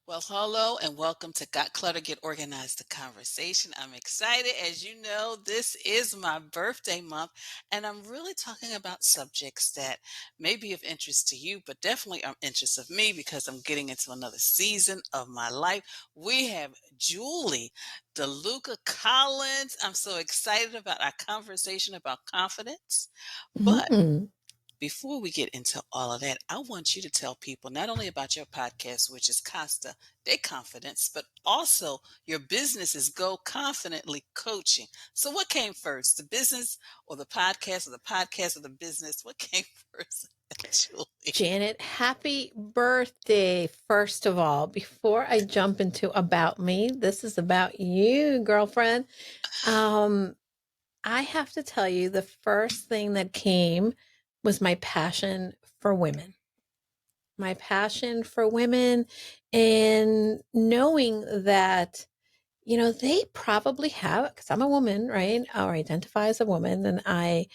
Well, hello and welcome to Got Clutter, Get Organized, the conversation. I'm excited. As you know, this is my birthday month, and I'm really talking about subjects that may be of interest to you, but definitely are interest of me because I'm getting into another season of my life. We have Julie DeLucca Collins. I'm so excited about our conversation about confidence. But Mm. before we get into all of that, I want you to tell people not only about your podcast, which is Casa Deconfidence, but also your business is Go Confidently Coaching. So, what came first, the business or the podcast or the business? What came first, Julie? Janet, happy birthday, first of all. Before I jump into about me, this is about you, girlfriend. Um, I have to tell you, the first thing that came was my passion for women. My passion for women and knowing that, they probably have, because I'm a woman, right? Or identify as a woman, and I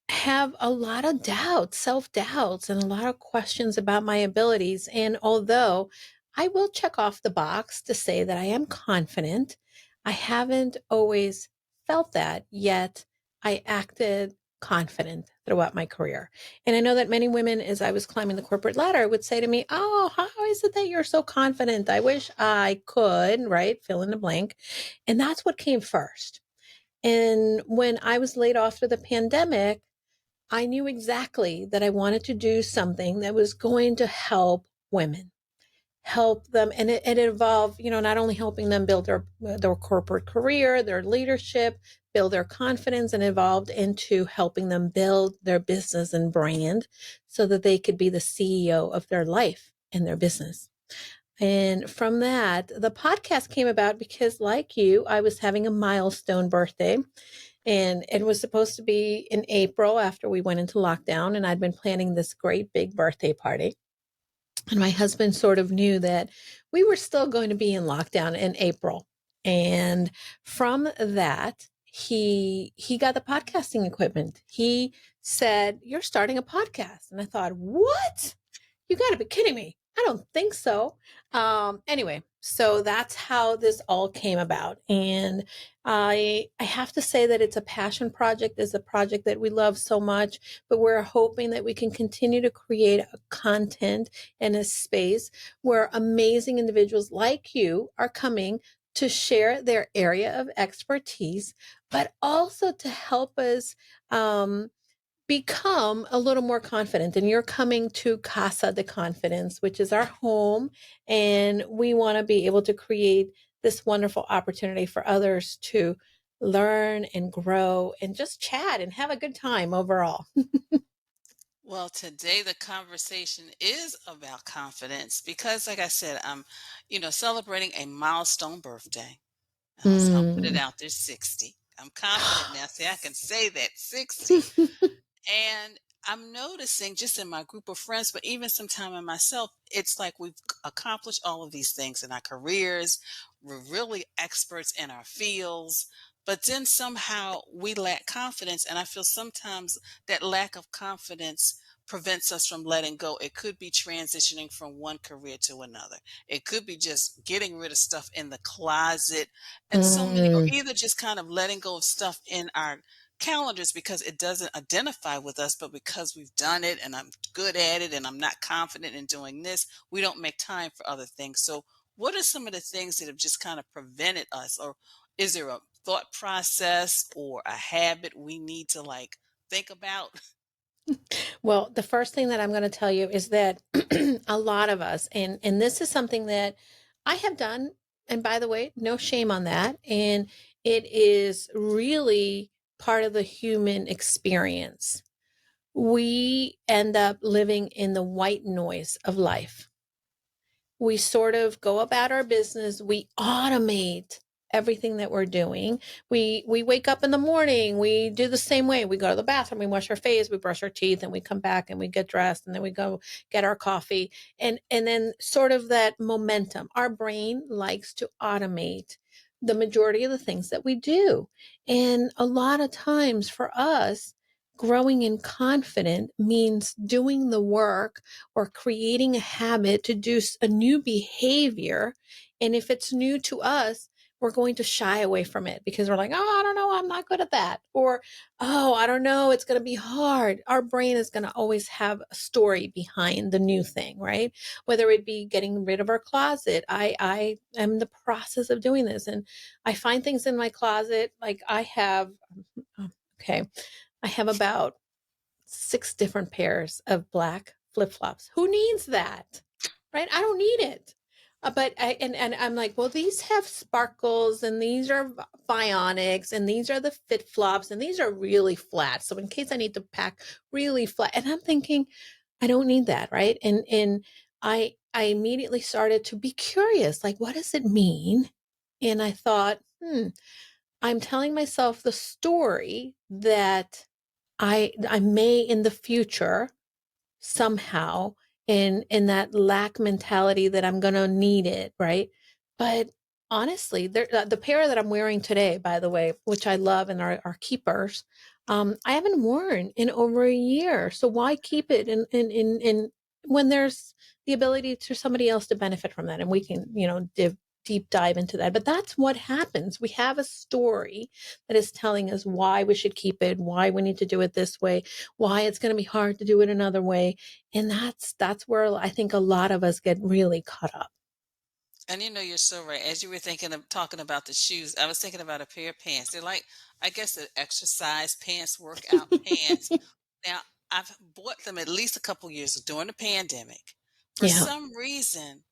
have a lot of doubts, self doubts, and a lot of questions about my abilities. And although I will check off the box to say that I am confident, I haven't always felt that, yet I acted confident throughout my career. And I know that many women, as I was climbing the corporate ladder, would say to me, "Oh, how is it that you're so confident? I wish I could," right? Fill in the blank. And that's what came first. And when I was laid off of the pandemic, I knew exactly that I wanted to do something that was going to help women, help them. And it involved, not only helping them build their corporate career, their leadership, build their confidence, and evolved into helping them build their business and brand so that they could be the CEO of their life and their business. And from that, the podcast came about because, like you, I was having a milestone birthday, and it was supposed to be in April after we went into lockdown. And I'd been planning this great big birthday party. And my husband sort of knew that we were still going to be in lockdown in April. And from that, he got the podcasting equipment. He said, "You're starting a podcast." And I thought, "What? You got to be kidding me. I don't think so." Anyway, so that's how this all came about. And I have to say that it's a passion project. It's a project that we love so much, but we're hoping that we can continue to create a content and a space where amazing individuals like you are coming to share their area of expertise, but also to help us become a little more confident. And you're coming to Casa de Confidence, which is our home. And we want to be able to create this wonderful opportunity for others to learn and grow and just chat and have a good time overall. Well, today the conversation is about confidence because, like I said, I'm, celebrating a milestone birthday. I'll put it Mm. out there, 60. I'm confident now. See, I can say that 60. And I'm noticing just in my group of friends, but even sometime in myself, it's like we've accomplished all of these things in our careers. We're really experts in our fields, but then somehow we lack confidence. And I feel sometimes that lack of confidence prevents us from letting go. It could be transitioning from one career to another. It could be just getting rid of stuff in the closet and so many, or Mm. either just kind of letting go of stuff in our calendars because it doesn't identify with us, but because we've done it and I'm good at it and I'm not confident in doing this, we don't make time for other things. So, what are some of the things that have just kind of prevented us, or is there a thought process or a habit we need to like think about? Well, the first thing that I'm going to tell you is that a lot of us, and this is something that I have done, and by the way, no shame on that, and it is really part of the human experience. We end up living in the white noise of life. We sort of go about our business, we automate everything that we're doing. We wake up in the morning, we do the same way. We go to the bathroom, we wash our face, we brush our teeth, and we come back and we get dressed, and then we go get our coffee. And then sort of that momentum. Our brain likes to automate the majority of the things that we do. And a lot of times for us, growing in confident means doing the work or creating a habit to do a new behavior. And if it's new to us, we're going to shy away from it because we're like, oh, I don't know, I'm not good at that. Or, oh, I don't know, it's going to be hard. Our brain is going to always have a story behind the new thing, right? Whether it be getting rid of our closet. I am in the process of doing this, and I find things in my closet. Like I have, okay, I have about 6 different pairs of black flip-flops. Who needs that? Right? I don't need it. But and I'm like, well, these have sparkles and these are bionics and these are the fit flops and these are really flat. So in case I need to pack really flat, and I'm thinking, I don't need that, right? And I immediately started to be curious, like, what does it mean? And I thought, I'm telling myself the story that I may in the future somehow in that lack mentality that I'm going to need it, right? But honestly, the pair that I'm wearing today, by the way, which I love and are keepers, I haven't worn in over a year. So why keep it in when there's the ability to somebody else to benefit from that, and we can, deep dive into that. But that's what happens. We have a story that is telling us why we should keep it, why we need to do it this way, why it's going to be hard to do it another way. And that's where I think a lot of us get really caught up. And you're so right. As you were talking about the shoes, I was thinking about a pair of pants. They're like, I guess, the exercise pants, workout pants. Now, I've bought them at least a couple years during the pandemic. For Yeah. some reason,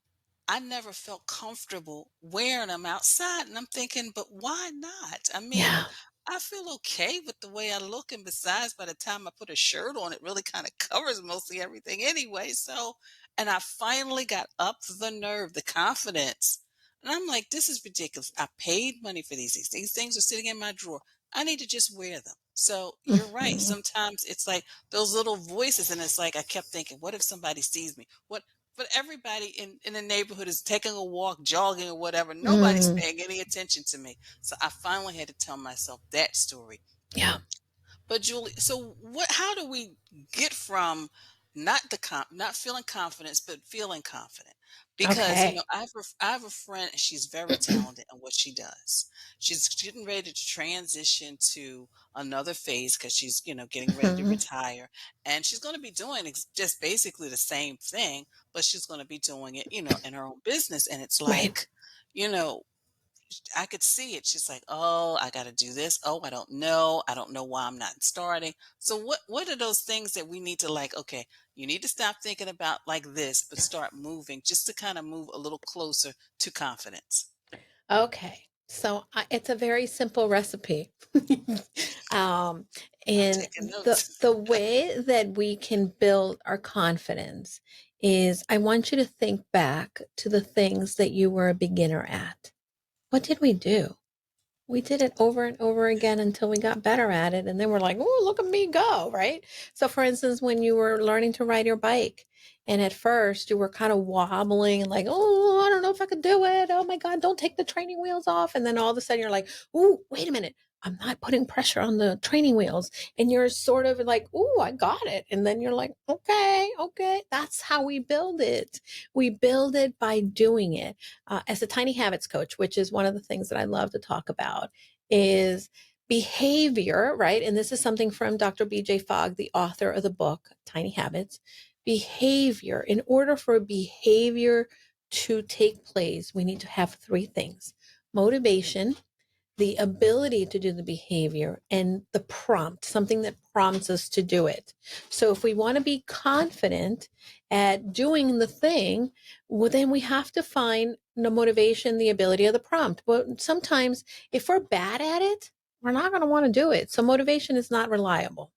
I never felt comfortable wearing them outside, and I'm thinking, but why not? I mean, Yeah. I feel okay with the way I look, and besides, by the time I put a shirt on, it really kind of covers mostly everything anyway. So, and I finally got up the nerve, the confidence, and I'm like, this is ridiculous. I paid money for these things. These things are sitting in my drawer. I need to just wear them. So you're right. Mhm. Sometimes it's like those little voices, and it's like I kept thinking, what if somebody sees me? What but everybody in the neighborhood is taking a walk, jogging, or whatever. Nobody's Mm, paying any attention to me. So I finally had to tell myself that story. yeah. But Julie, so what? How do we get from not feeling confidence, but feeling confident? Because Okay. I have a friend, and she's very talented in what she does. She's getting ready to transition to another phase because she's getting ready to Mhm. retire, and she's going to be doing just basically the same thing, but she's going to be doing it in her own business, and it's Right. like you know I could see it. She's like, "Oh, I got to do this. Oh, I don't know. I don't know why I'm not starting." So what are those things that we need to like, okay, you need to stop thinking about like this, but start moving just to kind of move a little closer to confidence. Okay. So it's a very simple recipe. um, I'm and taking the notes. the way that we can build our confidence is I want you to think back to the things that you were a beginner at. What did we do? We did it over and over again until we got better at it. And then we're like, oh, look at me go, right? So, for instance, when you were learning to ride your bike, and at first you were kind of wobbling, like, oh, I don't know if I could do it. Oh my God, don't take the training wheels off. And then all of a sudden you're like, oh, wait a minute. I'm not putting pressure on the training wheels. And you're sort of like, oh, I got it. And then you're like, okay, okay. That's how we build it. We build it by doing it as a tiny habits coach, which is one of the things that I love to talk about, is behavior, right? And this is something from Dr. BJ Fogg, the author of the book, Tiny Habits. Behavior, in order for behavior to take place, we need to have 3 things: motivation, the ability to do the behavior, and the prompt, something that prompts us to do it. So if we want to be confident at doing the thing, well, then we have to find the motivation, the ability, of the prompt. But sometimes if we're bad at it, we're not going to want to do it. So motivation is not reliable.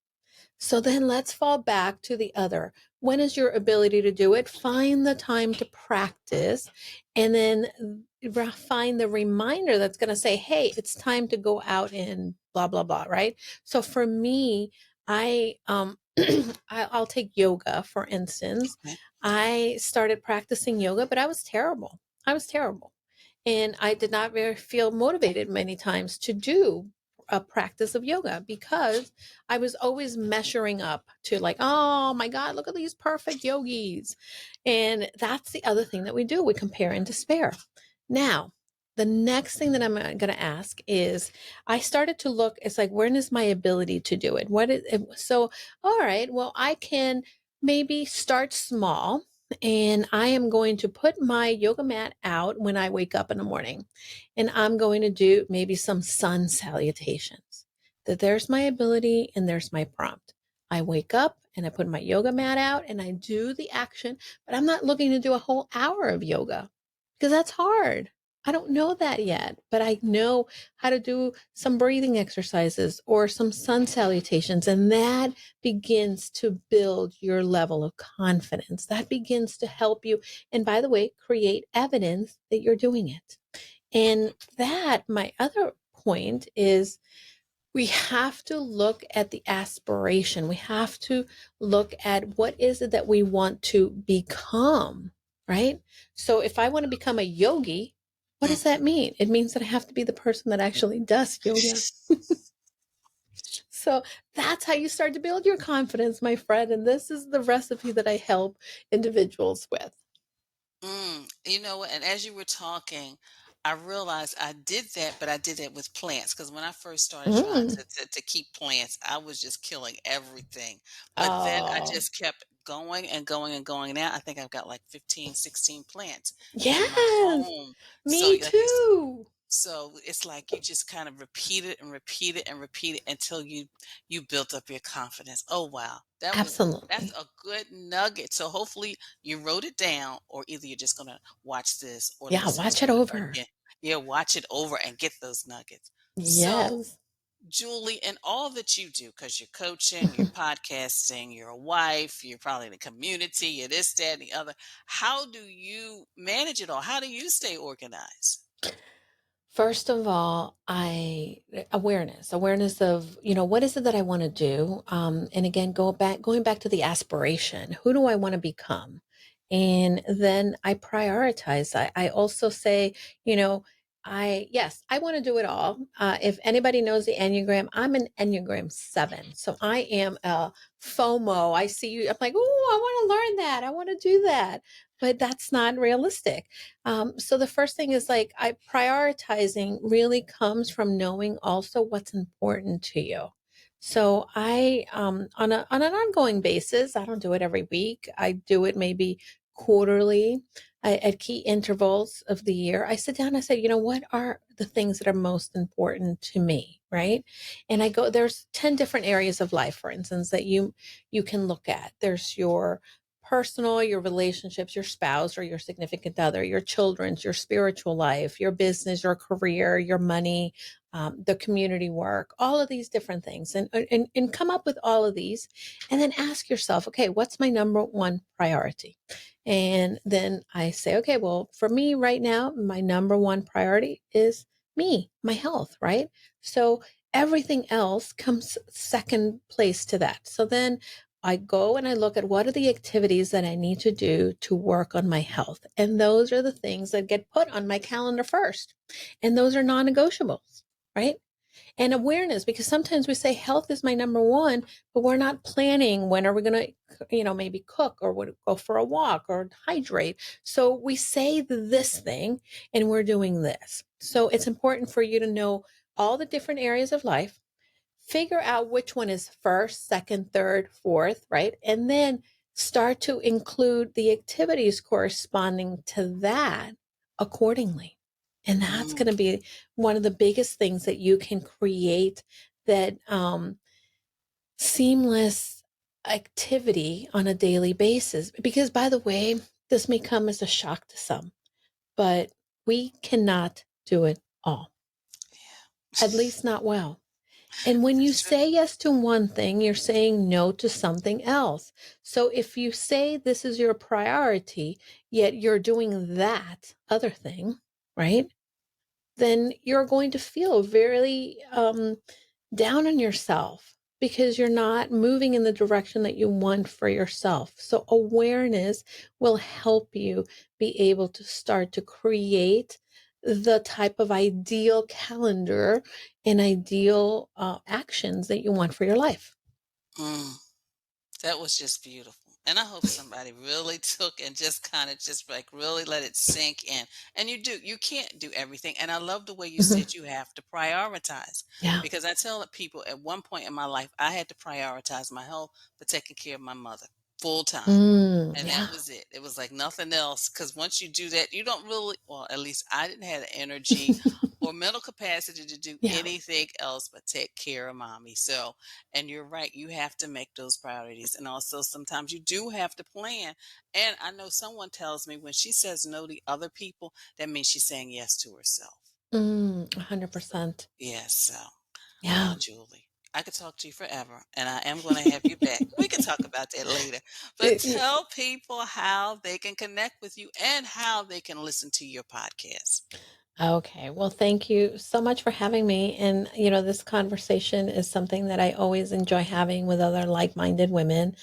So then let's fall back to the other. When is your ability to do it? Find the time to practice, and then find the reminder that's going to say, hey, it's time to go out and blah, blah, blah, right? So for me, I'll take yoga, for instance. Okay. I started practicing yoga, but I was terrible. I was terrible. And I did not really feel motivated many times to do a practice of yoga because I was always measuring up to like, oh my God, look at these perfect yogis. And that's the other thing that we do. We compare and despair. Now, the next thing that I'm going to ask is I started to look, it's like, when is my ability to do it? So, all right, well, I can maybe start small and I am going to put my yoga mat out when I wake up in the morning and I'm going to do maybe some sun salutations. That there's my ability and there's my prompt. I wake up and I put my yoga mat out and I do the action, but I'm not looking to do a whole hour of yoga because that's hard. I don't know that yet, but I know how to do some breathing exercises or some sun salutations. And that begins to build your level of confidence. That begins to help you. And by the way, create evidence that you're doing it. And that, my other point is we have to look at the aspiration. We have to look at what is it that we want to become, right? So if I want to become a yogi, what does that mean? It means that I have to be the person that actually does yoga. So that's how you start to build your confidence, my friend. And this is the recipe that I help individuals with. You know what? And as you were talking, I realized I did that, but I did that with plants because when I first started trying Mm. to keep plants, I was just killing everything. But then I Oh, just kept going and going and going. Now I think I've got like 15, 16 plants in my yes, home. So me like you too. so it's like you just kind of repeat it and repeat it and repeat it until you built up your confidence. Oh wow. That's Absolutely. a good nugget. So hopefully you wrote it down or either you're just gonna watch this or Yeah, listen watch to it it over. again. Yeah, watch it over and get those nuggets. So Yes. Julie, and all that you do, because you're coaching, you're podcasting, you're a wife, you're probably in the community, you're this, that, and the other. How do you manage it all? How do you stay organized? First of all, I awareness of, what is it that I want to do? And again, going back to the aspiration. Who do I want to become? And then I prioritize. I also say, you know, yes, I want to do it all. If anybody knows the Enneagram, I'm an Enneagram 7. So I am a FOMO. I see you. I'm like, oh, I want to learn that. I want to do that. But that's not realistic. So the first thing is like I prioritizing really comes from knowing also what's important to you. So I on an ongoing basis, I don't do it every week. I do it maybe quarterly at key intervals of the year. I sit down and I say, what are the things that are most important to me, right? And I go there's 10 different areas of life, for instance, that you can look at. There's your personal, your relationships, your spouse or your significant other, your children's, your spiritual life, your business, your career, your money, the community work, all of these different things, and come up with all of these, and then ask yourself, okay, what's my number one priority? And then I say, okay, well, for me right now, my number one priority is me, my health, right? So everything else comes second place to that. So then I go and I look at what are the activities that I need to do to work on my health. And those are the things that get put on my calendar first. And those are non negotiables, right? And awareness, because sometimes we say health is my number one, but we're not planning when are we going to, maybe cook or go for a walk or hydrate. So we say this thing and we're doing this. So it's important for you to know all the different areas of life, figure out which one is first, second, third, fourth, right? And then start to include the activities corresponding to that accordingly. And that's Mm, going to be one of the biggest things that you can create that seamless activity on a daily basis. Because, by the way, this may come as a shock to some, but we cannot do it all, yeah. at least not well. And when you That's true. say yes to one thing, you're saying no to something else. So if you say this is your priority, yet you're doing that other thing, right? Then you're going to feel very down on yourself because you're not moving in the direction that you want for yourself. So awareness will help you be able to start to create the type of ideal calendar and ideal actions that you want for your life. Mm. That was just beautiful. And I hope somebody really took and just kind of just like really let it sink in. And you can't do everything. And I love the way you Mhm. said you have to prioritize Yeah. because I tell people at one point in my life, I had to prioritize my health for taking care of my mother full time. And that Yeah. was it. It was like nothing else. Because once you do that, you don't really, well, at least I didn't have the energy or mental capacity to do Yeah. anything else but take care of mommy. So, and you're right, you have to make those priorities. And also, sometimes you do have to plan. And I know someone tells me when she says no to other people, that means she's saying yes to herself. 100%. Yes. So, Yeah. wow, Julie, I could talk to you forever, and I am going to have you back. We can talk about that later. But It- tell people how they can connect with you and how they can listen to your podcast. Okay. Well, thank you so much for having me. And, this conversation is something that I always enjoy having with other like minded women.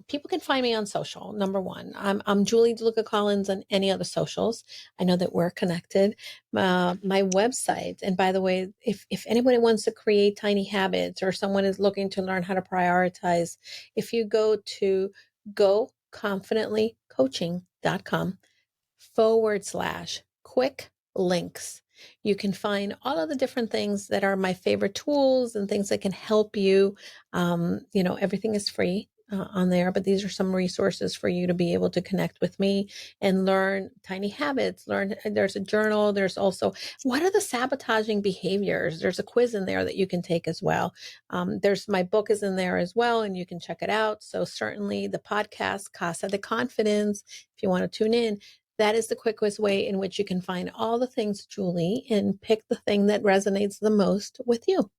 People can find me on social. Number one, I'm Julie DeLucca Collins on any other socials. I know that we're connected. My website, and by the way, if anybody wants to create tiny habits or someone is looking to learn how to prioritize, if you go to goconfidentlycoaching.com/quick links. You can find all of the different things that are my favorite tools and things that can help you. Everything is free on there, but these are some resources for you to be able to connect with me and learn tiny habits. There's a journal. There's also what are the sabotaging behaviors? There's a quiz in there that you can take as well. There's my book is in there as well, and you can check it out. So certainly the podcast, Casa de Confidence, if you want to tune in, that is the quickest way in which you can find all the things, Julie, and pick the thing that resonates the most with you.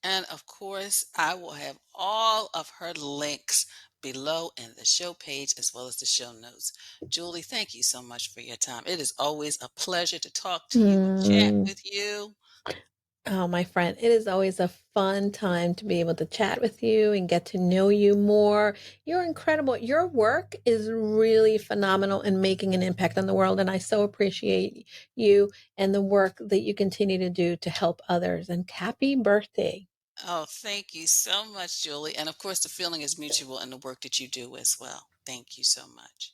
And of course, I will have all of her links below in the show page as well as the show notes. Julie, thank you so much for your time. It is always a pleasure to talk to you and chat Mm. with you. Oh, my friend, it is always a fun time to be able to chat with you and get to know you more. You're incredible. Your work is really phenomenal in making an impact on the world. And I so appreciate you and the work that you continue to do to help others. And happy birthday. Oh, thank you so much, Julie. And of course, the feeling is mutual in the work that you do as well. Thank you so much.